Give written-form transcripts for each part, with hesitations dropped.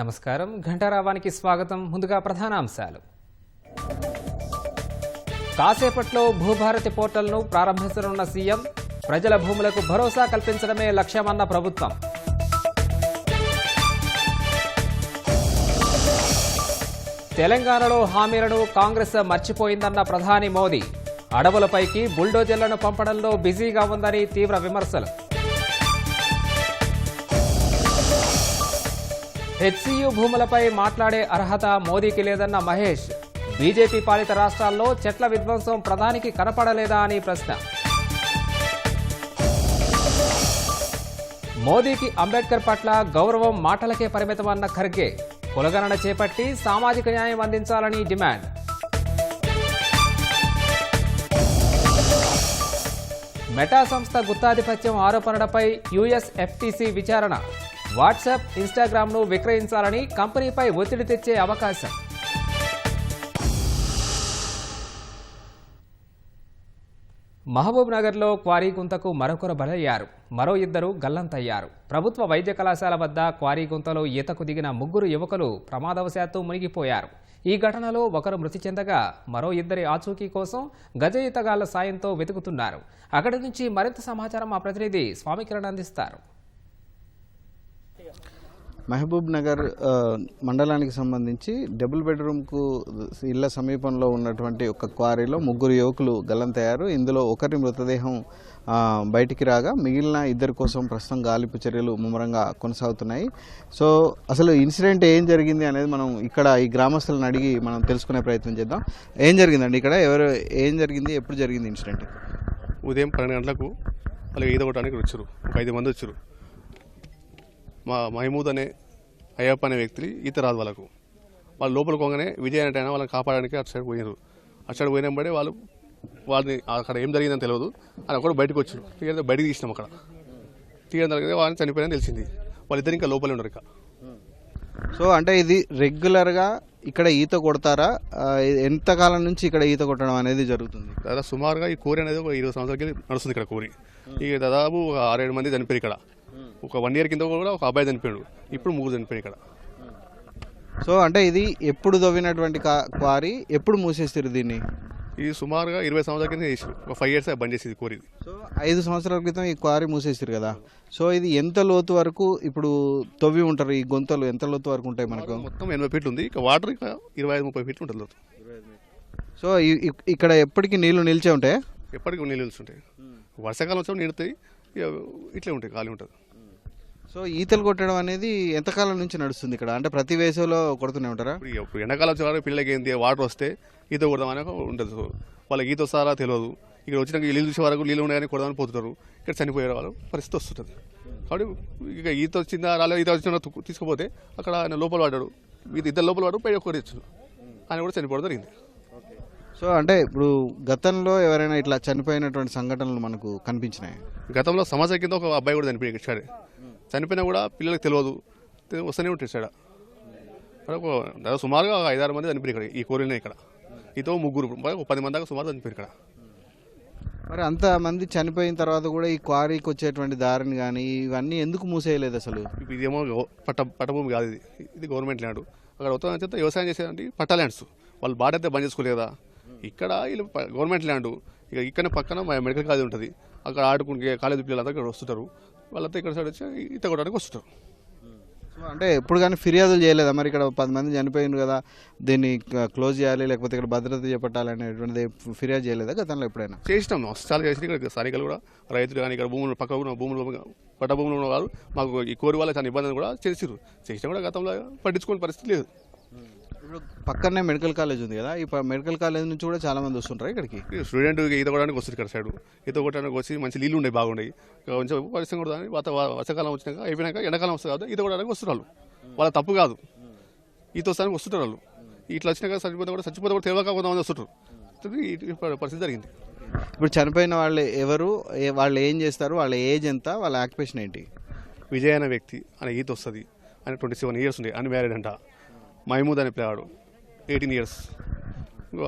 నమస్కారం ఘంటారావానికి స్వాగతం. ముందుగా ప్రధానాంశాలు. కాసేపట్లో భూభారతి పోర్టల్ను ప్రారంభించనున్న సీఎం. ప్రజల భూములకు భరోసా కల్పించడమే లక్ష్యమన్న ప్రభుత్వం. తెలంగాణలో హామీలను కాంగ్రెస్ మర్చిపోయిందన్న ప్రధాని మోదీ. అడవులపైకి బుల్డోజర్లను పంపడంలో బిజీగా ఉందని తీవ్ర విమర్శలు. హెచ్సీయూ భూములపై మాట్లాడే అర్హత మోదీకి లేదన్న మహేష్. బీజేపీ పాలిత రాష్ట్రాల్లో చెట్ల విధ్వంసం ప్రధానికి కనపడలేదా అని ప్రశ్న. మోదీకి అంబేద్కర్ పట్ల గౌరవం మాటలకే పరిమితమన్న ఖర్గే. కులగణన చేపట్టి సామాజిక న్యాయం అందించాలని డిమాండ్. మెటా సంస్థ గుత్తాధిపత్యం ఆరోపణలపై యూఎస్ ఎఫ్టీసీ విచారణ. వాట్సాప్, ఇన్స్టాగ్రామ్ను విక్రయించాలని కంపెనీపై ఒత్తిడి తెచ్చే అవకాశం. మహబూబ్ నగర్లో క్వారీ గుంతకు మరొకరు బలయ్యారు. మరో ఇద్దరు గల్లంతయ్యారు. ప్రభుత్వ వైద్య కళాశాల వద్ద క్వారీ గుంతలో ఈతకు దిగిన ముగ్గురు యువకులు ప్రమాదవశాత్తు మునిగిపోయారు. ఈ ఘటనలో ఒకరు మృతి చెందగా మరో ఇద్దరి ఆచూకీ కోసం గజ ఈతగాళ్ల సాయంతో వెతుకుతున్నారు. అక్కడి నుంచి మరింత సమాచారం మా ప్రతినిధి స్వామికిరణ్ అందిస్తారు. మహబూబ్ నగర్ మండలానికి సంబంధించి డబుల్ బెడ్రూమ్కు ఇళ్ల సమీపంలో ఉన్నటువంటి ఒక క్వారీలో ముగ్గురు యువకులు గల్లంతయ్యారు. ఇందులో ఒకరి మృతదేహం బయటికి రాగా మిగిలిన ఇద్దరి కోసం ప్రస్తుతం గాలింపు చర్యలు ముమ్మరంగా కొనసాగుతున్నాయి. సో అసలు ఇన్సిడెంట్ ఏం జరిగింది అనేది మనం ఇక్కడ ఈ గ్రామస్తులను అడిగి మనం తెలుసుకునే ప్రయత్నం చేద్దాం. ఏం జరిగిందండి ఇక్కడ? ఏం జరిగింది? ఎప్పుడు జరిగింది ఇన్సిడెంట్? ఉదయం 12 గంటలకు వాళ్ళు ఈత కొట్టడానికి వచ్చారు. 5 మంది వచ్చారు. మా మహమూద్ అనే అయ్యప్ప అనే వ్యక్తి ఈత రాదు వాళ్ళకు. వాళ్ళు లోపలికి పోగానే విజయ్ అనేటైనా వాళ్ళని కాపాడడానికి అటు సైడ్ పోయినారు. అటు సైడ్ పోయినప్పుడే వాళ్ళని అక్కడ ఏం జరిగిందని తెలియదు. అని ఒకటి బయటకు వచ్చారు. బయటకు తీసినాం. అక్కడ తీయడం జరిగితే వాళ్ళని చనిపోయినా తెలిసింది. వాళ్ళిద్దరు ఇంకా లోపలే ఉన్నారు. సో అంటే ఇది రెగ్యులర్గా ఇక్కడ ఈత కొడతారా? ఎంతకాలం నుంచి ఇక్కడ ఈత కొట్టడం అనేది జరుగుతుంది? దాదాపు సుమారుగా ఈ కోరి అనేది ఒక 20 సంవత్సరాలకి నడుస్తుంది ఇక్కడ కోరి. ఇక దాదాపు 6-7 మంది చనిపోయారు ఇక్కడ. ఒక 1 ఇయర్ కింద కూడా ఒక అబ్బాయి చనిపోయాడు. ఇప్పుడు 3 చనిపోయాడు ఇక్కడ. సో అంటే ఇది ఎప్పుడు తవ్వినటువంటి క్వారీ, ఎప్పుడు మూసేస్తారు దీన్ని? ఇది సుమారుగా 20 సంవత్సరాల కింద చేసారు. ఒక 5 ఇయర్స్ బంద్ చేసేది కోరి. సో 5 సంవత్సరాల క్రితం ఈ క్వారీ మూసేస్తారు కదా. సో ఇది ఎంత లోతు వరకు ఇప్పుడు తవ్వి ఉంటారు? ఈ గొంతలు ఎంత లోతు వరకు ఉంటాయి మనకు? మొత్తం 80 ఫీట్లు ఉంది. ఇక వాటర్ ఇక 25-30 ఫీట్లు ఉంటుంది లోతు. సో ఇక్కడ ఎప్పటికీ నీళ్లు నిలిచే ఉంటాయి? ఎప్పటికీ నీళ్ళు నిలుస్తుంటాయి. వర్షాకాలం వచ్చి నిండుతాయి. ఇట్లే ఉంటాయి, ఖాళీ ఉంటుంది. సో ఈతలు కొట్టడం అనేది ఎంతకాలం నుంచి నడుస్తుంది ఇక్కడ? అంటే ప్రతి వేసవిలో కొడుతూనే ఉంటారా? ఇప్పుడు ఎండాకాలం వచ్చే వరకు పిల్లలకి ఏంటి వాటర్ వస్తే ఈత కొడదామని ఉంటుంది. వాళ్ళకి ఈత వస్తారా తెలియదు. ఇక్కడ వచ్చినాక నీళ్ళు చూసే వరకు నీళ్ళు ఉన్నాయని కొడదామని పోతుంటారు. ఇక్కడ చనిపోయే వాళ్ళు పరిస్థితి వస్తుంటుంది. కాబట్టి ఇక ఈత వచ్చిందా రాలేదు, ఈత వచ్చిన తీసుకుపోతే అక్కడ ఆయన లోపల పడ్డాడు. ఇద్దరు లోపల పడ్డాడు, పైన ఒకటి వచ్చాడు. ఆయన కూడా చనిపోవడం జరిగింది. సో అంటే ఇప్పుడు గతంలో ఎవరైనా ఇట్లా చనిపోయినటువంటి సంఘటనలు మనకు కనిపించినాయి? గతంలో సమాజం కింద ఒక అబ్బాయి కూడా చనిపోయాడు. ఇచ్చాడు చనిపోయినా కూడా పిల్లలకు తెలియదు, వస్తూనే ఉంటాడు. దాదాపు సుమారుగా 5-6 మంది చనిపోయారు ఇక్కడ ఈ కోరినే. ఇక్కడ ఇతో 3 10 మంది దాకా సుమారు చనిపోయారు ఇక్కడ. మరి అంతమంది చనిపోయిన తర్వాత కూడా ఈ క్వారీకి వచ్చేటువంటి దారిని కానీ ఇవన్నీ ఎందుకు మూసేయలేదు అసలు? ఇదేమో పట్టభూమి కాదు, ఇది గవర్నమెంట్ ల్యాండ్. అక్కడ ఉత్తరం చేత వ్యవసాయం చేసేదంటే పట్టా ల్యాండ్స్. వాళ్ళు బాట అయితే బంద్ చేసుకోలేదా? ఇక్కడ వీళ్ళు గవర్నమెంట్ ల్యాండ్. ఇక ఇక్కడ పక్కన మెడికల్ కాలేజ్ ఉంటుంది. అక్కడ ఆడుకునే కాలేజీ పిల్లలంతా ఇక్కడ వస్తుంటారు. వాళ్ళంతా ఇక్కడ సైడ్ వచ్చి ఈత కొట్టడానికి వస్తుంటారు. సో అంటే ఎప్పుడు కానీ ఫిర్యాదులు చేయలేదా? మరి ఇక్కడ 10 మంది చనిపోయింది కదా, దీన్ని క్లోజ్ చేయాలి లేకపోతే ఇక్కడ భద్రత చేపట్టాలనేటువంటిది ఫిర్యాదు చేయలేదా గతంలో ఎప్పుడైనా? చేసినాం, చాలా చేసి ఇక్కడ స్థానికలు కూడా రైతులు కానీ ఇక్కడ భూములు పక్క భూములు పట్ట భూములు కాదు మాకు ఈ కోరి వల్ల చాలా ఇబ్బందులు కూడా చేసినా కూడా గతంలో పట్టించుకునే పరిస్థితి లేదు. ఇప్పుడు పక్కనే మెడికల్ కాలేజ్ ఉంది కదా, ఈ మెడికల్ కాలేజ్ నుంచి కూడా చాలా మంది వస్తుంటారు ఇక్కడికి. స్టూడెంట్ ఈత కొట్టడానికి వస్తుంది ఇక్కడ సైడ్. ఈత కొట్టడానికి వచ్చి మంచి నీళ్ళు ఉన్నాయి, బాగున్నాయి. కొంచెం పరిస్థితి కూడా వర్షాకాలం వచ్చినాక అయిపోయినాక ఎండాకాలం వస్తుంది కదా, ఈత కొట్టడానికి వస్తున్నారు. వాళ్ళ తప్పు కాదు, ఈత వస్తానికి వస్తుంటారు వాళ్ళు. ఇట్లా వచ్చినాక చచ్చిపోతే కూడా తెలియక కొంతమంది వస్తుంటారు. పరిస్థితి జరిగింది. ఇప్పుడు చనిపోయిన వాళ్ళు ఎవరు, వాళ్ళు ఏం చేస్తారు, వాళ్ళ ఏజ్ ఎంత, వాళ్ళ ఆక్యుపేషన్ ఏంటి? విజయ్ అనే వ్యక్తి ఆయన ఈత వస్తుంది. ఆయన 27 ఇయర్స్ ఉండే, అన్మ్యారీడ్ అంట. మహమూద్ అనే పిల్లవాడు 18 ఇయర్స్.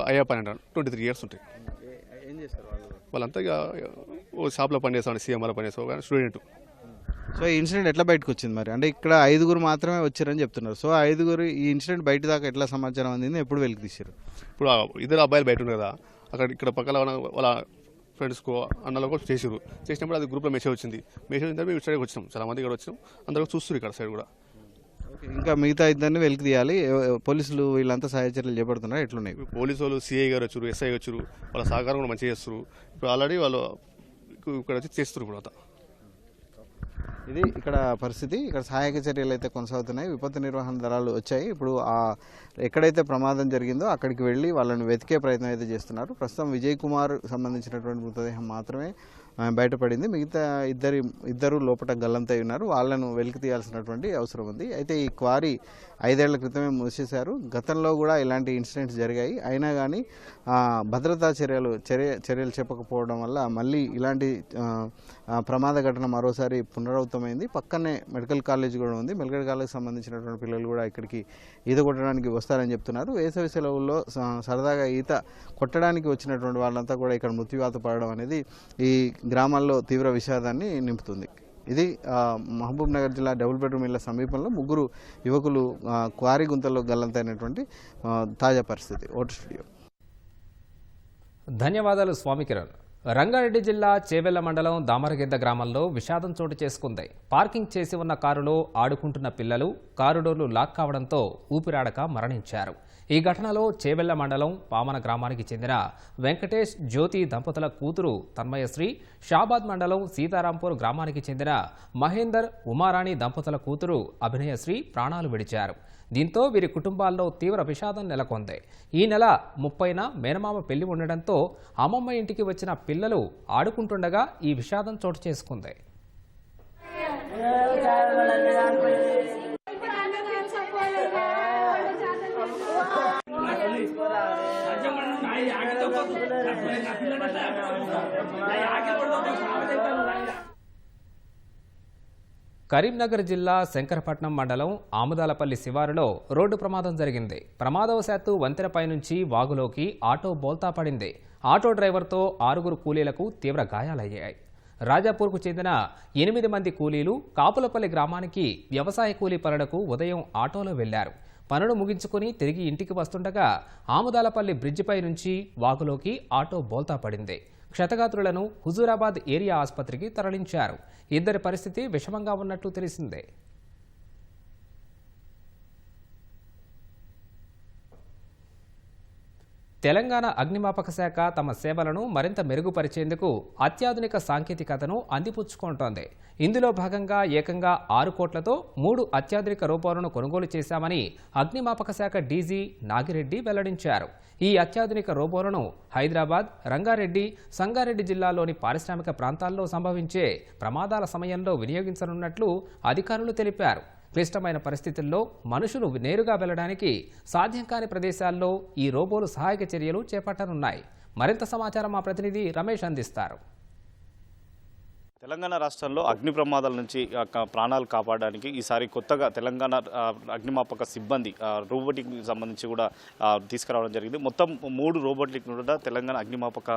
అయ్యప్ప అని అంటాడు 23 ఇయర్స్ ఉంటాయి. వాళ్ళంతా ఇక ఓ షాప్లో పనిచేస్తాడు, సీఎంఆర్లో పనిచేస్తాడు, కానీ స్టూడెంట్. సో ఈ ఇన్సిడెంట్ ఎట్లా బయటకు వచ్చింది మరి? అంటే ఇక్కడ 5గురు మాత్రమే వచ్చారని చెప్తున్నారు. సో 5గురు ఈ ఇన్సిడెంట్ బయట దాకా ఎట్లా సమాచారం అందింది, ఎప్పుడు వెలికి తీశారు? ఇప్పుడు ఇద్దరు అబ్బాయిలు బయట ఉన్నారు కదా, అక్కడ ఇక్కడ పక్కన వాళ్ళ ఫ్రెండ్స్కో అన్నలకు చేసినప్పుడు అది గ్రూప్లో మెసేజ్ వచ్చింది. మెసేజ్ వచ్చిన మేము సైడ్కి వచ్చినాం, చాలా మంది ఇక్కడ వచ్చినాం, అందరూ చూస్తున్నారు ఇక్కడ సైడ్ కూడా. ఇంకా మిగతా ఇద్దరిని వెలికి తీయాలి. పోలీసులు వీళ్ళంతా సహాయ చర్యలు చేపడుతున్నారు, ఎట్లున్నాయి? పోలీసు వాళ్ళు సిఐ గారు వచ్చారు, ఎస్ఐ వచ్చారు, వాళ్ళ సహకారం కూడా మంచిగా చేస్తారు. ఇప్పుడు ఆల్రెడీ వాళ్ళు ఇక్కడ వచ్చి చేస్తారు ఇప్పుడు అంతా. ఇది ఇక్కడ పరిస్థితి. ఇక్కడ సహాయక చర్యలు అయితే కొనసాగుతున్నాయి. విపత్తు నిర్వహణ దళాలు వచ్చాయి. ఇప్పుడు ఎక్కడైతే ప్రమాదం జరిగిందో అక్కడికి వెళ్ళి వాళ్ళని వెతికే ప్రయత్నం అయితే చేస్తున్నారు. ప్రస్తుతం విజయ్ కుమార్ సంబంధించినటువంటి మృతదేహం మాత్రమే బయటపడింది. మిగతా ఇద్దరు లోపల గల్లంతై ఉన్నారు. వాళ్ళను వెలికి తీయాల్సినటువంటి అవసరం ఉంది. అయితే ఈ క్వారీ 5 ఏళ్ల క్రితమే మూసేశారు. గతంలో కూడా ఇలాంటి ఇన్సిడెంట్స్ జరిగాయి. అయినా కానీ భద్రతా చర్యలు చెప్పకపోవడం వల్ల మళ్ళీ ఇలాంటి ప్రమాద ఘటన మరోసారి పునరావృతమైంది. పక్కనే మెడికల్ కాలేజ్ కూడా ఉంది. మెడికల్ కాలేజ్ సంబంధించినటువంటి పిల్లలు కూడా ఇక్కడికి ఈత కొట్టడానికి వస్తారని చెప్తున్నారు. వేసవి సెలవుల్లో సరదాగా ఈత కొట్టడానికి వచ్చినటువంటి వాళ్ళంతా కూడా ఇక్కడ మృత్యువాత పడడం అనేది ఈ గ్రామాల్లో తీవ్ర విషాదాన్ని నింపుతుంది. ఇది మహబూబ్ నగర్ జిల్లా డబుల్ బెడ్రూమ్ ఇళ్ల సమీపంలో 3 యువకులు క్వారీ గుంతల్లో గల్లంతైనటువంటి తాజా పరిస్థితి. Vote studio. ధన్యవాదాలు స్వామి కిరణ్. రంగారెడ్డి జిల్లా చేవెళ్ల మండలం దామరగిద్ద గ్రామంలో విషాదం చోటు చేసుకుంది. పార్కింగ్ చేసి ఉన్న కారులో ఆడుకుంటున్న పిల్లలు కారు డోర్లు లాక్ కావడంతో ఊపిరాడక మరణించారు. ఈ ఘటనలో చేవెళ్ల మండలం పామన గ్రామానికి చెందిన వెంకటేష్ జ్యోతి దంపతుల కూతురు తన్మయశ్రీ, షాబాద్ మండలం సీతారాంపూర్ గ్రామానికి చెందిన మహేందర్ ఉమారాణి దంపతుల కూతురు అభినయశ్రీ ప్రాణాలు విడిచారు. దీంతో వీరి కుటుంబాల్లో తీవ్ర విషాదం నెలకొంది. ఈ నెల 30న మేనమామ పెళ్లి ఉండడంతో అమ్మమ్మ ఇంటికి వచ్చిన పిల్లలు ఆడుకుంటుండగా ఈ విషాదం చోటు చేసుకుంది. కరీంనగర్ జిల్లా శంకరపట్నం మండలం ఆముదాలపల్లి శివారులో రోడ్డు ప్రమాదం జరిగింది. ప్రమాదవశాత్తు వంతెనపై నుంచి వాగులోకి ఆటో బోల్తా పడింది. ఆటో డ్రైవర్తో 6 కూలీలకు తీవ్ర గాయాలయ్యాయి. రాజాపూర్కు చెందిన 8 మంది కూలీలు కాపులపల్లి గ్రామానికి వ్యవసాయ కూలీ పనులకు ఉదయం ఆటోలో వెళ్లారు. పనులు ముగించుకుని తిరిగి ఇంటికి వస్తుండగా ఆముదాలపల్లి బ్రిడ్జిపై నుంచి వాగులోకి ఆటో బోల్తా పడింది. క్షతగాత్రులను హుజూరాబాద్ ఏరియా ఆసుపత్రికి తరలించారు. ఇద్దరి పరిస్థితి విషమంగా ఉన్నట్లు తెలిసిందే. తెలంగాణ అగ్నిమాపక శాఖ తమ సేవలను మరింత మెరుగుపరిచేందుకు అత్యాధునిక సాంకేతికతను అందిపుచ్చుకుంటోంది. ఇందులో భాగంగా ఏకంగా 6 కోట్లతో 3 అత్యాధునిక రోబోలను కొనుగోలు చేశామని అగ్నిమాపక శాఖ డీజీ నాగిరెడ్డి వెల్లడించారు. ఈ అత్యాధునిక రోబోలను హైదరాబాద్, రంగారెడ్డి, సంగారెడ్డి జిల్లాలోని పారిశ్రామిక ప్రాంతాల్లో సంభవించే ప్రమాదాల సమయంలో వినియోగించనున్నట్లు అధికారులు తెలిపారు. క్లిష్టమైన పరిస్థితుల్లో మనుషులు నేరుగా వెళ్లడానికి సాధ్యం కాని ప్రదేశాల్లో ఈ రోబోలు సహాయక చర్యలు చేపట్టనున్నాయి. మరింత సమాచారం మా ప్రతినిధి రమేష్ అందిస్తారు. తెలంగాణ రాష్ట్రంలో అగ్ని ప్రమాదాల నుంచి ప్రాణాలు కాపాడడానికి ఈసారి కొత్తగా తెలంగాణ అగ్నిమాపక సిబ్బంది రోబోటిక్ సంబంధించి కూడా తీసుకురావడం జరిగింది. మొత్తం 3 రోబోటిక్ కూడా తెలంగాణ అగ్నిమాపక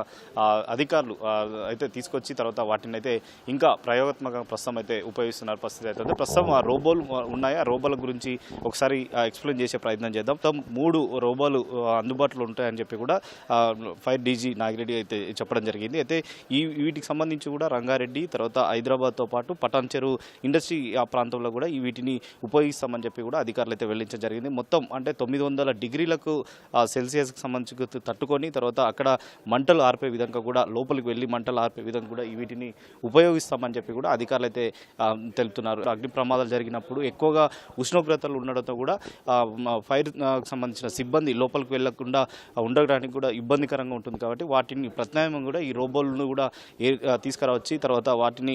అధికారులు అయితే తీసుకొచ్చి తర్వాత వాటిని అయితే ఇంకా ప్రయోగాత్మకంగా ప్రస్తుతం అయితే ఉపయోగిస్తున్న పరిస్థితి అయితే ప్రస్తుతం ఆ రోబోలు ఉన్నాయి. ఆ రోబోల గురించి ఒకసారి ఎక్స్ప్లెయిన్ చేసే ప్రయత్నం చేద్దాం. మొత్తం 3 రోబోలు అందుబాటులో ఉంటాయని చెప్పి కూడా ఫైర్ డీజీ నాగిరెడ్డి అయితే చెప్పడం జరిగింది. అయితే వీటికి సంబంధించి కూడా రంగారెడ్డి తర్వాత హైదరాబాద్తో పాటు పటాన్ చెరువు ఇండస్ట్రీ ఆ ప్రాంతంలో కూడా వీటిని ఉపయోగిస్తామని చెప్పి కూడా అధికారులు అయితే వెల్లడించడం జరిగింది. మొత్తం అంటే 900 డిగ్రీలకు సెల్సియస్కి సంబంధించి తట్టుకొని తర్వాత అక్కడ మంటలు ఆర్పే విధంగా కూడా లోపలికి వెళ్ళి మంటలు ఆర్పే విధంగా కూడా వీటిని ఉపయోగిస్తామని చెప్పి కూడా అధికారులు అయితే తెలుపుతున్నారు. అగ్ని ప్రమాదాలు జరిగినప్పుడు ఎక్కువగా ఉష్ణోగ్రతలు ఉండడంతో కూడా ఫైర్ సంబంధించిన సిబ్బంది లోపలికి వెళ్లకుండా ఉండడానికి కూడా ఇబ్బందికరంగా ఉంటుంది. కాబట్టి వాటిని ప్రత్యామ్నాయం కూడా ఈ రోబోలను కూడా తీసుకురావచ్చి తర్వాత వాటిని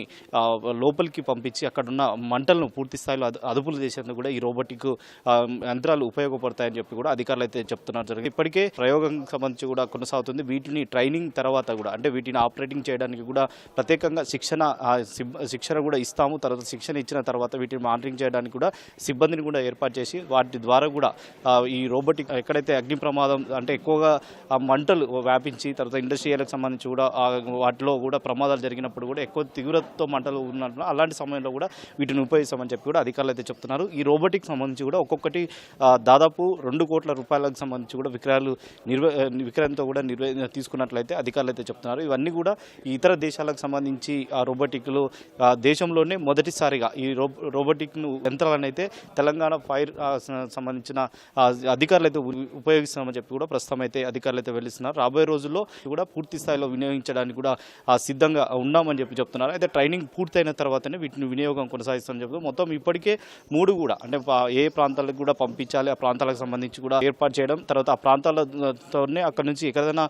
లోపలికి పంపించి అక్కడున్న మంటలను పూర్తి స్థాయిలో అదుపులు చేసేందుకు కూడా ఈ రోబోటిక్ యంత్రాలు ఉపయోగపడతాయని చెప్పి కూడా అధికారులు అయితే చెప్తున్నారు. జరిగింది ఇప్పటికే ప్రయోగం సంబంధించి కూడా కొనసాగుతుంది. వీటిని ట్రైనింగ్ తర్వాత కూడా అంటే వీటిని ఆపరేటింగ్ చేయడానికి కూడా ప్రత్యేకంగా శిక్షణ కూడా ఇస్తాము. తర్వాత శిక్షణ ఇచ్చిన తర్వాత వీటిని మానిటరింగ్ చేయడానికి కూడా సిబ్బందిని కూడా ఏర్పాటు చేసి వాటి ద్వారా కూడా ఈ రోబోటిక్ ఎక్కడైతే అగ్ని ప్రమాదం అంటే ఎక్కువగా మంటలు వ్యాపించి తర్వాత ఇండస్ట్రియల్కి సంబంధించి కూడా వాటిలో కూడా ప్రమాదాలు జరిగినప్పుడు కూడా ఎక్కువ తీవ్రతతో మంటలు ఉన్నట్లు అలాంటి సమయంలో కూడా వీటిని ఉపయోగిస్తామని చెప్పి కూడా అధికారులు అయితే చెప్తున్నారు. ఈ రోబోటిక్ సంబంధించి కూడా ఒక్కొక్కటి దాదాపు 2 కోట్ల రూపాయలకు సంబంధించి కూడా విక్రయంతో కూడా తీసుకున్నట్లయితే అధికారులు అయితే చెప్తున్నారు. ఇవన్నీ కూడా ఈ ఇతర దేశాలకు సంబంధించి ఆ రోబోటిక్లు దేశంలోనే మొదటిసారిగా ఈ రోబోటిక్ను యంత్రాలను అయితే తెలంగాణ ఫైర్ సంబంధించిన అధికారులు అయితే ఉపయోగిస్తామని చెప్పి కూడా ప్రస్తుతం అయితే అధికారులు అయితే వెళ్తున్నారు. రాబోయే రోజుల్లో కూడా పూర్తి స్థాయిలో వినియోగించడానికి కూడా సిద్ధంగా ఉన్నామని చెప్పి చెప్తున్నారు. అయితే ట్రైనింగ్ పూర్తయిన తర్వాతనే వీటిని వినియోగం కొనసాగిస్తామని చెప్తూ మొత్తం ఇప్పటికే 3 కూడా అంటే ఏ ప్రాంతాలకు కూడా పంపించాలి, ఆ ప్రాంతాలకు సంబంధించి కూడా ఏర్పాటు చేయడం, తర్వాత ఆ ప్రాంతాలతోనే అక్కడ నుంచి ఎక్కడైనా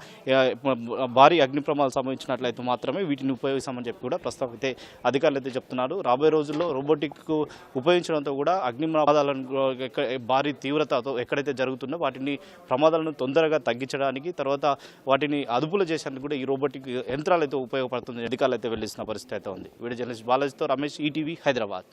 భారీ అగ్ని ప్రమాదాలు సంభవించినట్లయితే మాత్రమే వీటిని ఉపయోగిస్తామని చెప్పి కూడా ప్రస్తుతం అయితే అధికారులు అయితే చెప్తున్నారు. రాబోయే రోజుల్లో రోబోటిక్ ఉపయోగించడంతో కూడా అగ్ని ప్రమాదాలను భారీ తీవ్రతతో ఎక్కడైతే జరుగుతుందో వాటిని ప్రమాదాలను తొందరగా తగ్గించడానికి, తర్వాత వాటిని అదుపులో చేసేందుకు కూడా ఈ రోబోటిక్ యంత్రాలు అయితే ఉపయోగపడుతుంది అధికారులు అయితే వెళ్లిస్తున్న పరిస్థితి అయితే ఉంది. వీడియో జర్నలిస్ట్ బాలాజీతో రమేష్, ఈటీవీ, హైదరాబాద్.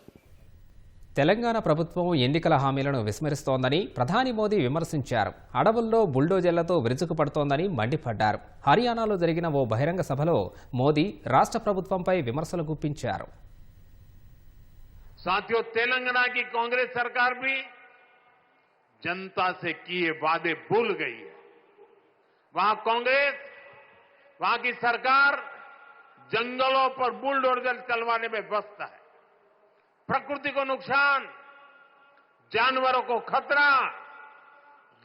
తెలంగాణ ప్రభుత్వం ఎన్నికల హామీలను విస్మరిస్తోందని ప్రధాని మోదీ విమర్శించారు. అడవుల్లో బుల్డోజర్లతో విరుచుకుపడుతోందని మండిపడ్డారు. హర్యానాలో జరిగిన ఓ బహిరంగ సభలో మోదీ రాష్ట్ర ప్రభుత్వంపై విమర్శలు గుప్పించారు. साथियों, तेलंगाना की कांग्रेस सरकार भी जनता से किए वादे भूल गई है। वहां कांग्रेस, वहां की सरकार जंगलों पर बुलडोजर चलवाने में व्यस्त है। प्रकृति को नुकसान, जानवरों को खतरा,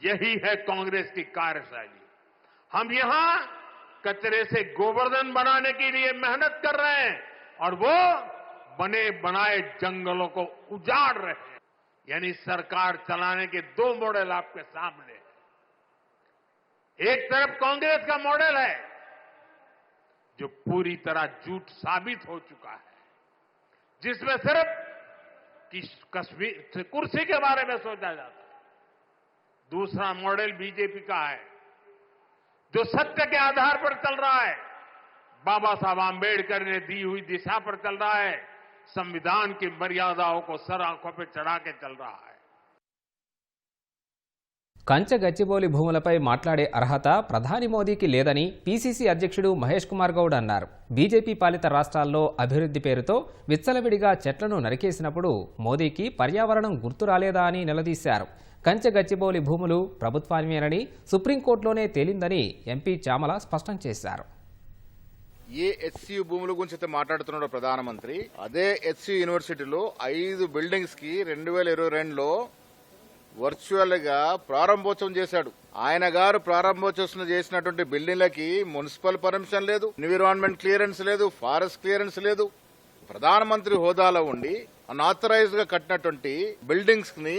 यही है कांग्रेस की कार्यशैली। हम यहां कचरे से गोवर्धन बनाने के लिए मेहनत कर रहे हैं और वो बने बनाए जंगलों को उजाड़ रहे हैं। यानी सरकार चलाने के 2 मॉडल आपके सामने हैं। एक तरफ कांग्रेस का मॉडल है जो पूरी तरह झूठ साबित हो चुका है, जिसमें सिर्फ कश्मीर कुर्सी के बारे में सोचा जाता है। दूसरा मॉडल बीजेपी का है जो सत्य के आधार पर चल रहा है, बाबा साहब आंबेडकर ने दी हुई दिशा पर चल रहा है, संविधान की मर्यादाओं को सर आंखों पर चढ़ा के चल रहा है। కంచె గచ్చిబౌలి భూములపై మాట్లాడే అర్హత ప్రధాని మోదీకి లేదని పీసీసీ అధ్యక్షుడు మహేష్ కుమార్ గౌడ్ అన్నారు. బీజేపీ పాలిత రాష్ట్రాల్లో అభివృద్ధి పేరుతో విచ్చలవిడిగా చెట్లను నరికేసినప్పుడు మోదీకి పర్యావరణం గుర్తు రాలేదా అని నిలదీశారు. కంచె గచ్చిబౌలి భూములు ప్రభుత్వానివేనని సుప్రీంకోర్టులోనే తేలిందని ఎంపీ చామల స్పష్టం చేశారు. ఏ హెచ్సియు భూముల గురించి అయితే మాట్లాడుతున్నాడో ప్రధానమంత్రి, అదే హెచ్సియు యూనివర్సిటీలో 5 బిల్డింగ్స్ కి 2022లో వర్చువల్ గా ప్రారంభోత్సవం చేశాడు. ఆయన గారు ప్రారంభోత్సవం చేసినటువంటి బిల్డింగ్లకి మున్సిపల్ పర్మిషన్ లేదు, ఎన్విరాన్మెంట్ క్లియరెన్స్ లేదు, ఫారెస్ట్ క్లియరెన్స్ లేదు. ప్రధానమంత్రి హోదాలో ఉండి అన్ఆథరైజ్ గా కట్టినటువంటి బిల్డింగ్స్ ని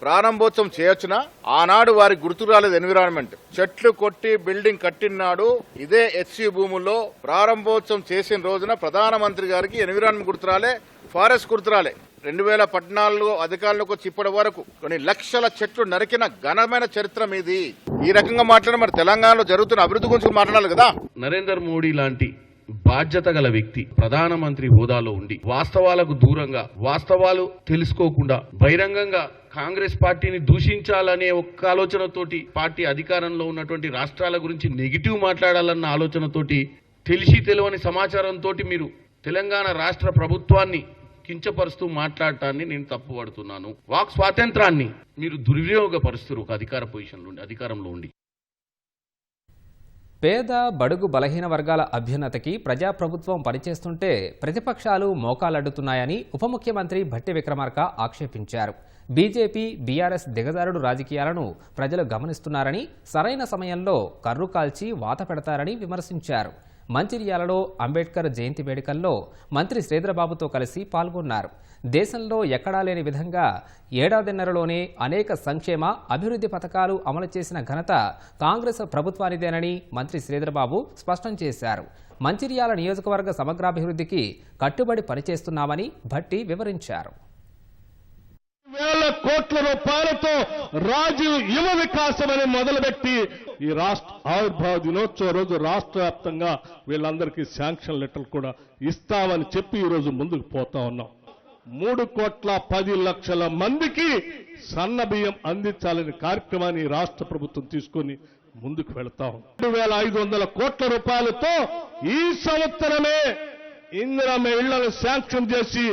ప్రారంభోత్సవం చేయొచ్చునా? ఆనాడు వారికి గుర్తు రాలేదు ఎన్విరాన్మెంట్. చెట్లు కొట్టి బిల్డింగ్ కట్టినాడు ఇదే హెచ్సియు భూముల్లో. ప్రారంభోత్సవం చేసిన రోజున ప్రధానమంత్రి గారికి ఎన్విరాన్మెంట్ గుర్తురాలే, ఫారెస్ట్ గుర్తురాలే. 2014 అధికారంలోకి వచ్చి ఇప్పటి వరకు కొన్ని లక్షల చెట్లు నరికిన ఘనమైన చరిత్ర మీది. ఈ రకంగా మాట్లాడి మరి తెలంగాణలో జరుగుతున్న అభివృద్ధి గురించి మాట్లాడాలి కదా. నరేంద్ర మోడీ లాంటి బాధ్యత గల వ్యక్తి ప్రధానమంత్రి హోదాలో ఉండి వాస్తవాలకు దూరంగా, వాస్తవాలు తెలుసుకోకుండా బహిరంగంగా కాంగ్రెస్ పార్టీని దూషించాలనే ఒక్క ఆలోచనతోటి, పార్టీ అధికారంలో ఉన్నటువంటి రాష్ట్రాల గురించి నెగిటివ్ మాట్లాడాలన్న ఆలోచనతోటి, తెలిసి తెలియని సమాచారంతో మీరు తెలంగాణ రాష్ట్ర ప్రభుత్వాన్ని కించపరుస్తూ మాట్లాడటాన్ని నేను తప్పుపడుతున్నాను. వాక్ స్వాతంత్రాన్ని మీరు దుర్వినియోగపరుస్తారు ఒక అధికార పొజిషన్లో ఉండి, అధికారంలో ఉండి. పేద బడుగు బలహీన వర్గాల అభ్యున్నతికి ప్రజాప్రభుత్వం పనిచేస్తుంటే ప్రతిపక్షాలు మోకాలడ్డుతున్నాయని ఉప ముఖ్యమంత్రి భట్టి విక్రమార్క ఆక్షేపించారు. బీజేపీ, బీఆర్ఎస్ దిగజారుడు రాజకీయాలను ప్రజలు గమనిస్తున్నారని, సరైన సమయంలో కర్రు కాల్చి వాత పెడతారని విమర్శించారు. మంచిర్యాలలో అంబేద్కర్ జయంతి వేడుకల్లో మంత్రి శ్రీధరబాబుతో కలిసి పాల్గొన్నారు. దేశంలో ఎక్కడా లేని విధంగా ఏడాదిన్నరలోనే అనేక సంక్షేమ, అభివృద్ధి పథకాలు అమలు చేసిన ఘనత కాంగ్రెస్ ప్రభుత్వానిదేనని మంత్రి శ్రీధరబాబు స్పష్టం చేశారు. మంచిర్యాల నియోజకవర్గ సమగ్రాభివృద్ధికి కట్టుబడి పనిచేస్తున్నామని భట్టి వివరించారు. వేల కోట్ల రూపాయలతో రాజీవ్ యువ వికాసం అని మొదలుపెట్టి ఈ రాష్ట్ర ఆవిర్భావ దినోత్సవ రోజు రాష్ట్ర వ్యాప్తంగా వీళ్ళందరికీ శాంక్షన్ లెటర్లు కూడా ఇస్తామని చెప్పి ఈ రోజు ముందుకు పోతా ఉన్నాం. 3,10,00,000 మందికి సన్న బియ్యం అందించాలనే కార్యక్రమాన్ని రాష్ట్ర ప్రభుత్వం తీసుకొని ముందుకు వెళతాం. 2,500 కోట్ల రూపాయలతో ఈ సంవత్సరమే ఇందిరమ్మ ఇళ్లను శాంక్షన్ చేసి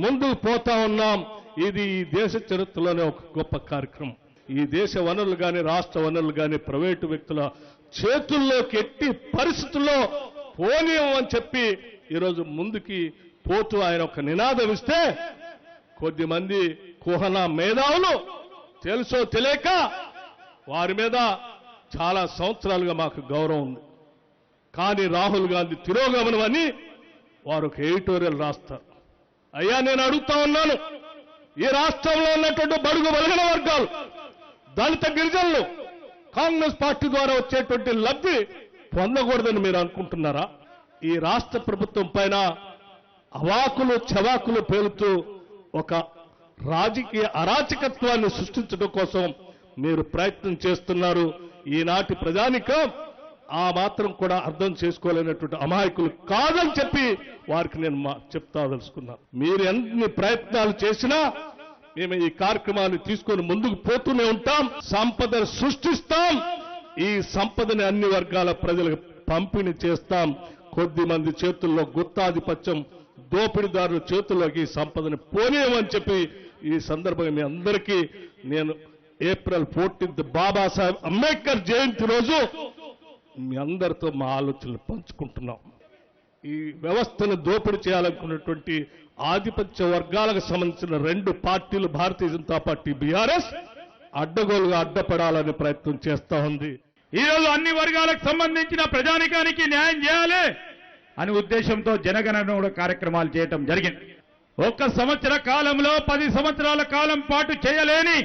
ముందుకు పోతా ఉన్నాం. ఇది ఈ దేశ చరిత్రలోనే ఒక గొప్ప కార్యక్రమం. ఈ దేశ వనరులు కానీ రాష్ట్ర వనరులు కానీ ప్రైవేటు వ్యక్తుల చేతుల్లోకి ఎట్టి పరిస్థితుల్లో పోనీయమని చెప్పి ఈరోజు ముందుకి పోతూ ఆయన ఒక నినాదం ఇస్తే కొద్దిమంది కుహన మేధావులు తెలుసో తెలియక వారి మీద చాలా సంవత్సరాలుగా మాకు గౌరవం ఉంది. కానీ రాహుల్ గాంధీ తిరోగమనం అని వారు ఒక ఎడిటోరియల్ రాస్తారు. అయ్యా, నేను అడుగుతా ఉన్నాను, ఈ రాష్ట్రంలో ఉన్నటువంటి బడుగు బలహీన వర్గాలు, దళిత గిరిజనులు కాంగ్రెస్ పార్టీ ద్వారా వచ్చేటువంటి లబ్ధి పొందకూడదని మీరు అనుకుంటున్నారా? ఈ రాష్ట్ర ప్రభుత్వం పైన అవాకులు చవాకులు పేలుతూ ఒక రాజకీయ అరాచకత్వాన్ని సృష్టించడం కోసం మీరు ప్రయత్నం చేస్తున్నారు. ఈనాటి ప్రజానికం ఆ మాత్రం కూడా అర్థం చేసుకోలేనటువంటి అమాయకులు కాదని చెప్పి వారికి నేను చెప్తా తెలుసుకున్నాను. మీరు ఎన్ని ప్రయత్నాలు చేసినా మేము ఈ కార్యక్రమాన్ని తీసుకొని ముందుకు పోతూనే ఉంటాం. సంపదను సృష్టిస్తాం. ఈ సంపదని అన్ని వర్గాల ప్రజలకు పంపిణీ చేస్తాం. కొద్ది మంది చేతుల్లో గుత్తాధిపత్యం, దోపిడీదారుల చేతుల్లోకి ఈ సంపదని పోనీయమని చెప్పి ఈ సందర్భంగా మీ అందరికీ నేను ఏప్రిల్ 14 బాబాసాహెబ్ అంబేద్కర్ జయంతి రోజు మీ అందరితో మా ఆలోచనలు పంచుకుంటున్నాం. ఈ వ్యవస్థను దోపిడీ చేయాలనుకున్నటువంటి ఆధిపత్య వర్గాలకు సంబంధించిన 2 పార్టీలు, భారతీయ జనతా పార్టీ, బీఆర్ఎస్, అడ్డగోలుగా అడ్డపడాలని ప్రయత్నం చేస్తా ఉంది. ఈరోజు అన్ని వర్గాలకు సంబంధించిన ప్రజానికానికి న్యాయం చేయాలి అనే ఉద్దేశంతో జనగణన కూడా కార్యక్రమాలు చేయటం జరిగింది. 1 సంవత్సర కాలంలో 10 సంవత్సరాల కాలం పాటు చేయలేని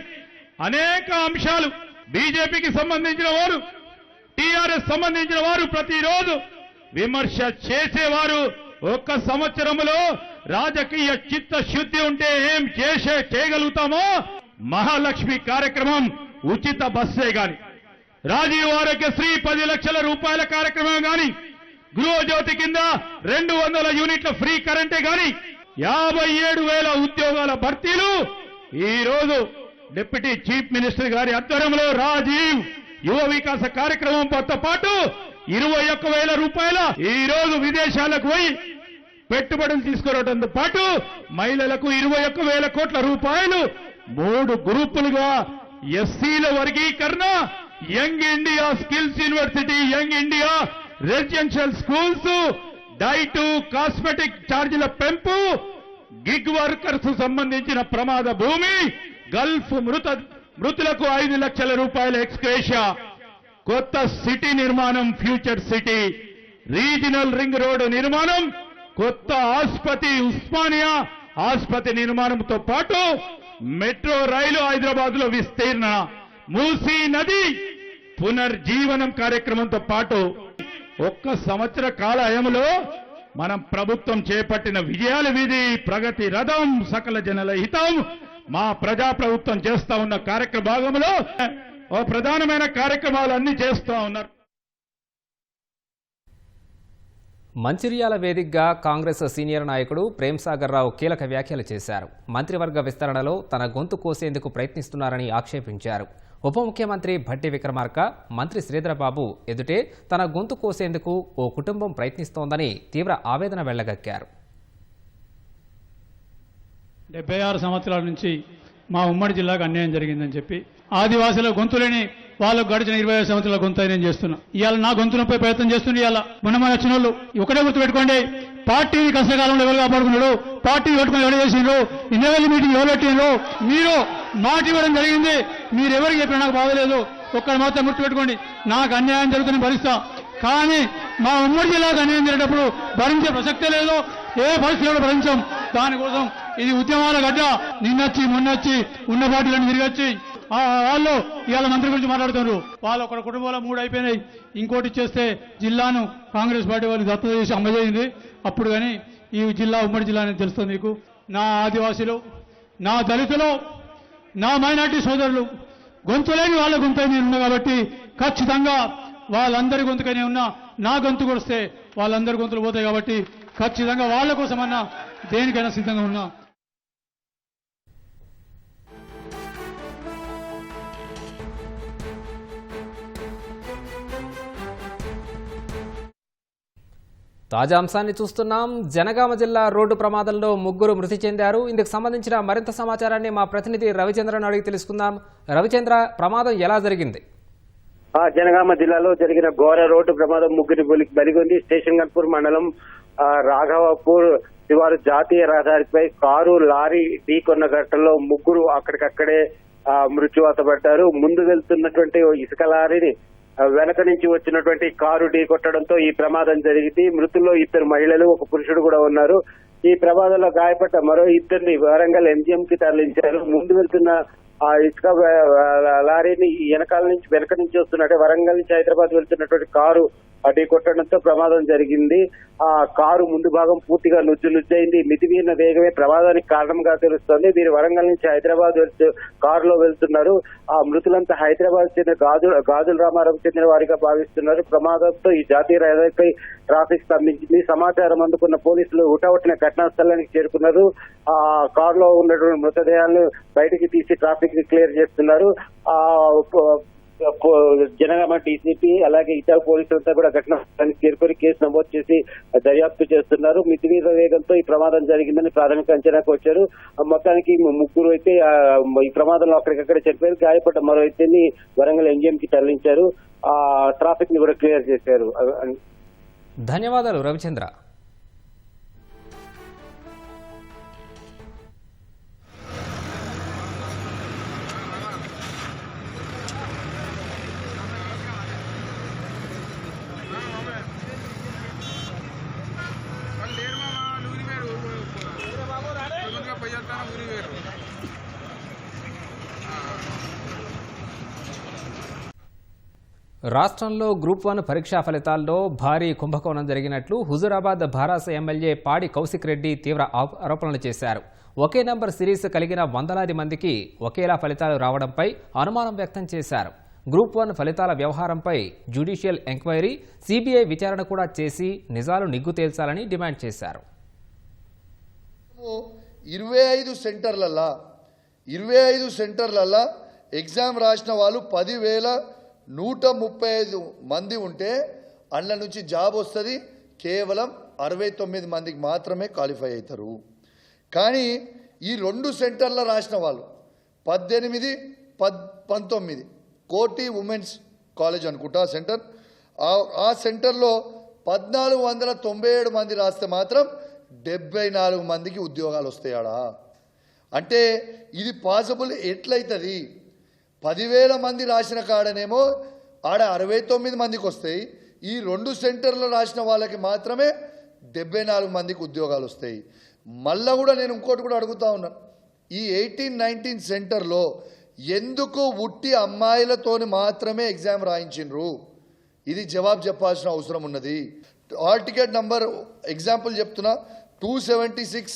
అనేక అంశాలు బీజేపీకి సంబంధించిన వారు, టీఆర్ఎస్ సంబంధించిన వారు ప్రతిరోజు విమర్శ చేసేవారు. 1 సంవత్సరంలో రాజకీయ చిత్తశుద్ధి ఉంటే ఏం చేయగలుగుతామో, మహాలక్ష్మి కార్యక్రమం, ఉచిత బస్సే గాని, రాజీవ్ ఆరోగ్యశ్రీ 10 లక్షల రూపాయల కార్యక్రమం గాని, గృహజ్యోతి కింద 200 యూనిట్ల ఫ్రీ కరెంటే గాని, 57,000 ఉద్యోగాల భర్తీలు ఈ రోజు డిప్యూటీ చీఫ్ మినిస్టర్ గారి ఆధ్వర్యంలో రాజీవ్ యువ వికాస కార్యక్రమంతో పాటు 21,000 రూపాయల ఈ రోజు విదేశాలకు పోయి పెట్టుబడులు తీసుకురావడంతో పాటు మహిళలకు 21,000 కోట్ల రూపాయలు 3 గ్రూపులుగా ఎస్సీల వర్గీకరణ, young India skills university, young India residential schools, diet cosmetic ఛార్జీల పెంపు, గిగ్ వర్కర్స్ సంబంధించిన ప్రమాద భూమి, గల్ఫ్ మృతులకు 5 లక్షల రూపాయల ఎక్స్గ్రేషియా, కొత్త సిటీ నిర్మాణం, future city, regional ring road నిర్మాణం, కొత్త ఆసుపత్రి, ఉస్మానియా ఆసుపత్రి నిర్మాణంతో పాటు మెట్రో రైలు హైదరాబాద్ లో విస్తీర్ణ, మూసీ నది పునర్జీవనం కార్యక్రమంతో పాటు 1 సంవత్సర కాల వ్యయంలో మనం ప్రభుత్వం చేపట్టిన విజయాల వీధి, ప్రగతి రథం, సకల జనుల హితం, మా ప్రజా ప్రభుత్వం చేస్తా ఉన్న కార్యక్రమ భాగంలో ఓ ప్రధానమైన కార్యక్రమాలు అన్ని చేస్తూ ఉన్నారు. మంచిర్యాల వేదికగా కాంగ్రెస్ సీనియర్ నాయకుడు ప్రేమ్ సాగర్ రావు కీలక వ్యాఖ్యలు చేశారు. మంత్రివర్గ విస్తరణలో తన గొంతు కోసేందుకు ప్రయత్నిస్తున్నారని ఆక్షేపించారు. ఉప ముఖ్యమంత్రి భట్టి విక్రమార్క, మంత్రి శ్రీధరబాబు ఎదుటే తన గొంతు కోసేందుకు ఓ కుటుంబం ప్రయత్నిస్తోందని తీవ్ర ఆవేదన వెళ్లగక్కారు. 76 సంవత్సరాల నుంచి మా ఉమ్మడి జిల్లాకు అన్యాయం జరిగిందని చెప్పి ఆదివాసుల గొంతులేని వాళ్ళకు గడిచిన 25 సంవత్సరాల గొంతు నేను చేస్తున్నా. ఇవాళ నా గొంతు నొప్పి ప్రయత్నం చేస్తున్నా. ఇవాళ మొన్న వచ్చిన వాళ్ళు ఒకటే గుర్తుపెట్టుకోండి, పార్టీని కష్టకాలంలో ఎవరు కాపాడుకున్నాడు, పార్టీ పెట్టుకుని ఎవరు చేసిండ్రు, ఇన్నోవేల్ మీటింగ్ ఎవరు పెట్టిండ్రు, మీరు మాట ఇవ్వడం జరిగింది. మీరు ఎవరికి చెప్పినా నాకు బాధలేదు. ఒక్కరు మాత్రం గుర్తుపెట్టుకోండి, నాకు అన్యాయం జరుగుతున్న భరిస్తా. కానీ మా ఉమ్మడి జిల్లాకు అన్యాయం జరిగేటప్పుడు భరించే ప్రసక్తే లేదు. ఏ పరిస్థితుల్లో భరించాం. దానికోసం ఇది ఉద్యమాల గడ్డ. నిన్నొచ్చి మొన్నొచ్చి ఉన్న పార్టీలను తిరిగొచ్చి వాళ్ళు ఇవాళ మంత్రి గురించి మాట్లాడుతున్నారు. వాళ్ళు ఒక కుటుంబంలో 3 అయిపోయినాయి. ఇంకోటి చేస్తే జిల్లాను కాంగ్రెస్ పార్టీ వాళ్ళు దత్తత చేసి అమ్మజేయింది. అప్పుడు కానీ ఈ జిల్లా ఉమ్మడి జిల్లా అని తెలుస్తుంది మీకు. నా ఆదివాసీలు, నా దళితులు, నా మైనార్టీ సోదరులు గొంతులేని వాళ్ళ గొంతు నేను ఉన్నా కాబట్టి ఖచ్చితంగా వాళ్ళందరి గొంతుకనే ఉన్నా. నా గొంతు కొడిస్తే వాళ్ళందరి గొంతులు పోతాయి కాబట్టి ఖచ్చితంగా వాళ్ళ కోసమన్నా దేనికైనా సిద్ధంగా ఉన్నా. తాజా అంశాన్ని చూస్తున్నాం. జనగామ జిల్లా రోడ్డు ప్రమాదంలో 3 మృతి చెందారు. ఇందుకు సంబంధించిన మరింత సమాచారాన్ని మా ప్రతినిధి రవిచంద్రను అడిగి తెలుసుకుందాం. రవిచంద్ర, ప్రమాదం ఎలా జరిగింది? జనగామ జిల్లాలో జరిగిన ఘోర రోడ్డు ప్రమాదం 3 బలిగొంది. స్టేషన్ గన్పూర్ మండలం రాఘవపూర్ శివారు జాతీయ రహదారిపై కారు లారీ ఢీకొన్న ఘటనలో 3 అక్కడికక్కడే మృత్యువాత పడ్డారు. ముందు వెళ్తున్నటువంటి ఇసుక లారీని వెనక నుంచి వచ్చినటువంటి కారు ఢీకొట్టడంతో ఈ ప్రమాదం జరిగింది. మృతుల్లో 2 మహిళలు, 1 పురుషుడు కూడా ఉన్నారు. ఈ ప్రమాదంలో గాయపడ్డ మరో 2 వరంగల్ ఎంజిఎం కి తరలించారు. ముందు వెళ్తున్న ఆ ఇసుక లారీని వెనక నుంచి వస్తున్నట్టే వరంగల్ నుంచి హైదరాబాద్ వెళ్తున్నటువంటి కారు ఢీ కొట్టడంతో ప్రమాదం జరిగింది. ఆ కారు ముందు భాగం పూర్తిగా నుజ్జయింది. మితిమీరిన వేగమే ప్రమాదానికి కారణంగా తెలుస్తోంది. వీరు వరంగల్ నుంచి హైదరాబాద్ కారులో వెళ్తున్నారు. ఆ మృతులంతా హైదరాబాద్ చెందిన గాజుల రామారావు చెందిన వారిగా భావిస్తున్నారు. ప్రమాదంతో ఈ జాతీయ రహదారిపై ట్రాఫిక్ స్తంభించింది. సమాచారం అందుకున్న పోలీసులు హుటాహుటిన ఘటనా స్థలానికి చేరుకున్నారు. ఆ కారులో ఉన్నటువంటి మృతదేహాలను బయటికి తీసి ట్రాఫిక్ ని క్లియర్ చేస్తున్నారు. జనగామ డీసీపీ అలాగే ఇతర పోలీసులంతా కూడా ఘటనా స్థలానికి చేరుకొని కేసు నమోదు చేసి దర్యాప్తు చేస్తున్నారు. మితిమీరిన వేగంతో ఈ ప్రమాదం జరిగిందని ప్రాథమిక అంచనాకు వచ్చారు. మొత్తానికి 3 అయితే ఈ ప్రమాదంలో అక్కడికక్కడ చనిపోయారు. గాయపడ్డ మరో 2ని వరంగల్ ఎంజిఎం కి తరలించారు. ఆ ట్రాఫిక్ ని కూడా క్లియర్ చేశారు. ధన్యవాదాలు రవిచంద్ర. రాష్ట్రంలో గ్రూప్ 1 పరీక్షా ఫలితాల్లో భారీ కుంభకోణం జరిగినట్లు హుజూరాబాద్ భారాస ఎమ్మెల్యే పాడి కౌశిక్ రెడ్డి తీవ్ర ఆరోపణలు చేశారు. ఒకే నంబర్ సిరీస్ కలిగిన వందలాది మందికి ఒకేలా ఫలితాలు రావడంపై అనుమానం వ్యక్తం చేశారు. గ్రూప్ 1 ఫలితాల వ్యవహారంపై జ్యుడిషియల్ ఎంక్వైరీ, సిబిఐ విచారణ కూడా చేసి నిజాలు నిగ్గు తేల్చాలని డిమాండ్ చేశారు. 25 సెంటర్లల్లా ఎగ్జామ్ రాసిన వాళ్ళు 10,135 మంది ఉంటే అందులో నుంచి జాబ్ వస్తుంది. కేవలం 69 మందికి మాత్రమే క్వాలిఫై అవుతారు. కానీ ఈ 2 సెంటర్ల రాసిన వాళ్ళు 18, 19 కోటి ఉమెన్స్ కాలేజ్ అనుకుంటా సెంటర్. ఆ సెంటర్లో 1,497 మంది రాస్తే మాత్రం 74 మందికి ఉద్యోగాలు వస్తాయాడా? అంటే ఇది పాసిబుల్ ఎట్లయితుంది? 10,000 మంది రాసిన కాడనేమో ఆడ 69 మందికి వస్తాయి. ఈ 2 సెంటర్లో రాసిన వాళ్ళకి మాత్రమే 74 మందికి ఉద్యోగాలు వస్తాయి. మళ్ళా కూడా నేను ఇంకోటి కూడా అడుగుతా ఉన్నాను, ఈ 18-19 సెంటర్లో ఎందుకు ఉట్టి అమ్మాయిలతోని మాత్రమే ఎగ్జామ్ రాయించిండ్రు? ఇది జవాబు చెప్పాల్సిన అవసరం ఉన్నది. హాల్ టికెట్ నంబర్ ఎగ్జాంపుల్ చెప్తున్నా, 276,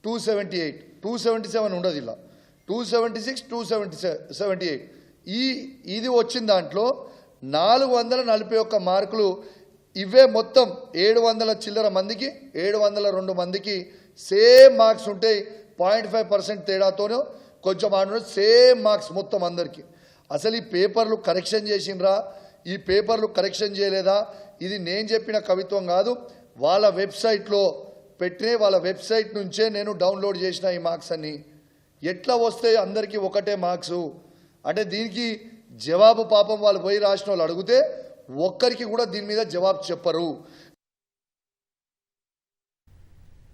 278, 277 ఉండదు. ఇలా 276, 278 ఇది వచ్చిన దాంట్లో 441 మార్కులు. ఇవే మొత్తం 700 చిల్లర మందికి, 702 మందికి సేమ్ మార్క్స్ ఉంటాయి. 0.5% తేడాతోనూ కొంచెం ఆడ సేమ్ మార్క్స్ మొత్తం అందరికీ. అసలు ఈ పేపర్లు కరెక్షన్ చేసిండ్రా, ఈ పేపర్లు కరెక్షన్ చేయలేదా? ఇది నేను చెప్పిన కవిత్వం కాదు. వాళ్ళ వెబ్సైట్లో పెట్టిన, వాళ్ళ వెబ్సైట్ నుంచే నేను డౌన్లోడ్ చేసిన ఈ మార్క్స్ అన్ని. ఎట్లా వస్తే అందరికీ ఒకటే మార్క్సు అంటే దీనికి జవాబు పాపం వాళ్ళు పోయి రాసిన వాళ్ళు అడిగితే ఒక్కరికి కూడా దీని మీద జవాబు చెప్పరు.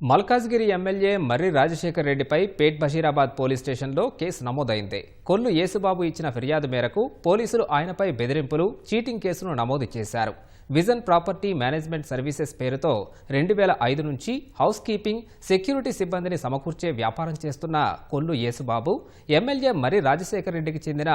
మల్కాజ్గిరి ఎమ్మెల్యే మర్రి రాజశేఖర్ రెడ్డిపై పేట్ బషీరాబాద్ పోలీస్ స్టేషన్లో కేసు నమోదైంది. కొల్లు యేసుబాబు ఇచ్చిన ఫిర్యాదు మేరకు పోలీసులు ఆయనపై బెదిరింపులు, చీటింగ్ కేసును నమోదు చేశారు. విజన్ ప్రాపర్టీ మేనేజ్మెంట్ సర్వీసెస్ పేరుతో 2005 నుంచి హౌస్ కీపింగ్, సెక్యూరిటీ సిబ్బందిని సమకూర్చే వ్యాపారం చేస్తున్న కొల్లు యేసుబాబు ఎమ్మెల్యే మర్రి రాజశేఖర్ రెడ్డికి చెందిన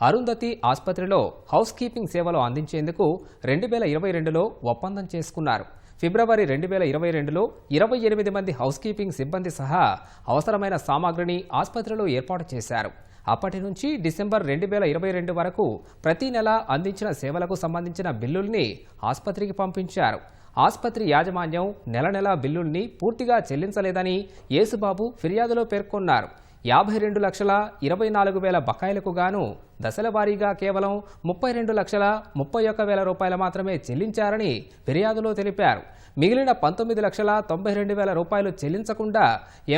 అరుంధతి ఆసుపత్రిలో హౌస్ కీపింగ్ సేవలు అందించేందుకు 2022లో ఒప్పందం చేసుకున్నారు. ఫిబ్రవరి 2022లో 28 మంది హౌస్ కీపింగ్ సిబ్బంది సహా అవసరమైన సామాగ్రిని ఆసుపత్రిలో ఏర్పాటు చేశారు. అప్పటి నుంచి డిసెంబర్ 2022 వరకు ప్రతి నెల అందించిన సేవలకు సంబంధించిన బిల్లుల్ని ఆసుపత్రికి పంపించారు. ఆసుపత్రి యాజమాన్యం నెల బిల్లుల్ని పూర్తిగా చెల్లించలేదని యేసుబాబు ఫిర్యాదులో పేర్కొన్నారు. 52,24,000 బకాయిలకు గాను దశల వారీగా కేవలం 32,31,000 రూపాయలు మాత్రమే చెల్లించారని ఫిర్యాదులో తెలిపారు. మిగిలిన 19,92,000 రూపాయలు చెల్లించకుండా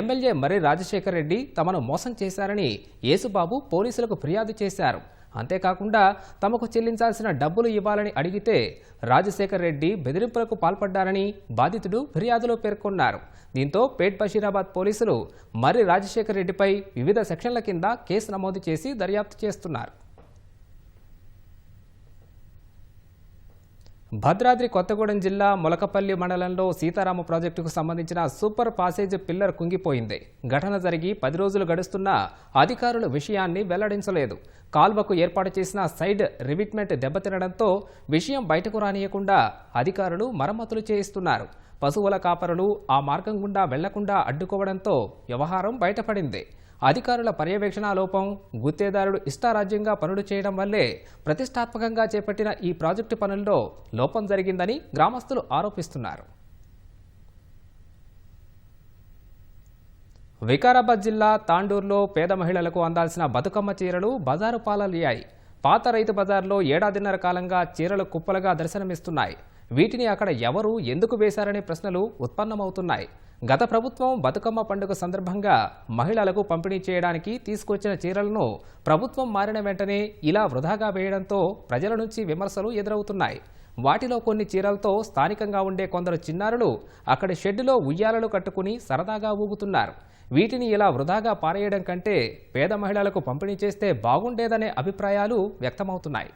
ఎమ్మెల్యే మర్రి రాజశేఖర్ రెడ్డి తమను మోసం చేశారని యేసుబాబు పోలీసులకు ఫిర్యాదు చేశారు. అంతేకాకుండా తమకు చెల్లించాల్సిన డబ్బులు ఇవ్వాలని అడిగితే రాజశేఖర్ రెడ్డి బెదిరింపులకు పాల్పడ్డారని బాధితుడు ఫిర్యాదులో పేర్కొన్నారు. దీంతో పేట్ బషీరాబాద్ పోలీసులు మర్రి రాజశేఖర్ రెడ్డిపై వివిధ సెక్షన్ల కింద కేసు నమోదు చేసి దర్యాప్తు చేస్తున్నారు. భద్రాద్రి కొత్తగూడెం జిల్లా మొలకపల్లి మండలంలో సీతారామ ప్రాజెక్టుకు సంబంధించిన సూపర్ పాసేజ్ పిల్లర్ కుంగిపోయింది. ఘటన జరిగి 10 రోజులు గడుస్తున్నా అధికారులు విషయాన్ని వెల్లడించలేదు. కాల్వకు ఏర్పాటు చేసిన సైడ్ రివిట్మెంట్ దెబ్బతినడంతో విషయం బయటకు రానియకుండా అధికారులు మరమ్మతులు చేయిస్తున్నారు. పశువుల కాపరులు ఆ మార్గం గుండా వెళ్లకుండా అడ్డుకోవడంతో వ్యవహారం బయటపడింది. అధికారుల పర్యవేక్షణ లోపం, గుత్తేదారుడు ఇష్టారాజ్యంగా పనులు చేయడం వల్లే ప్రతిష్టాత్మకంగా చేపట్టిన ఈ ప్రాజెక్టు పనుల్లో లోపం జరిగిందని గ్రామస్తులు ఆరోపిస్తున్నారు. వికారాబాద్ జిల్లా తాండూరులో పేద మహిళలకు అందాల్సిన బతుకమ్మ చీరలు బజారు పాలయ్యాయి. పాత రైతు బజార్లో ఏడాదిన్నర కాలంగా చీరలు కుప్పలుగా దర్శనమిస్తున్నాయి. వీటిని అక్కడ ఎవరు ఎందుకు వేశారనే ప్రశ్నలు ఉత్పన్నమవుతున్నాయి. గత ప్రభుత్వం బతుకమ్మ పండుగ సందర్భంగా మహిళలకు పంపిణీ చేయడానికి తీసుకొచ్చిన చీరలను ప్రభుత్వం మారిన వెంటనే ఇలా వృధాగా వేయడంతో ప్రజల నుంచి విమర్శలు ఎదురవుతున్నాయి. వాటిలో కొన్ని చీరలతో స్థానికంగా ఉండే కొందరు చిన్నారులు అక్కడి షెడ్డులో ఉయ్యాలలు కట్టుకుని సరదాగా ఊగుతున్నారు. వీటిని ఇలా వృధాగా పారేయడం కంటే పేద మహిళలకు పంపిణీ చేస్తే బాగుండేదనే అభిప్రాయాలు వ్యక్తమవుతున్నాయి.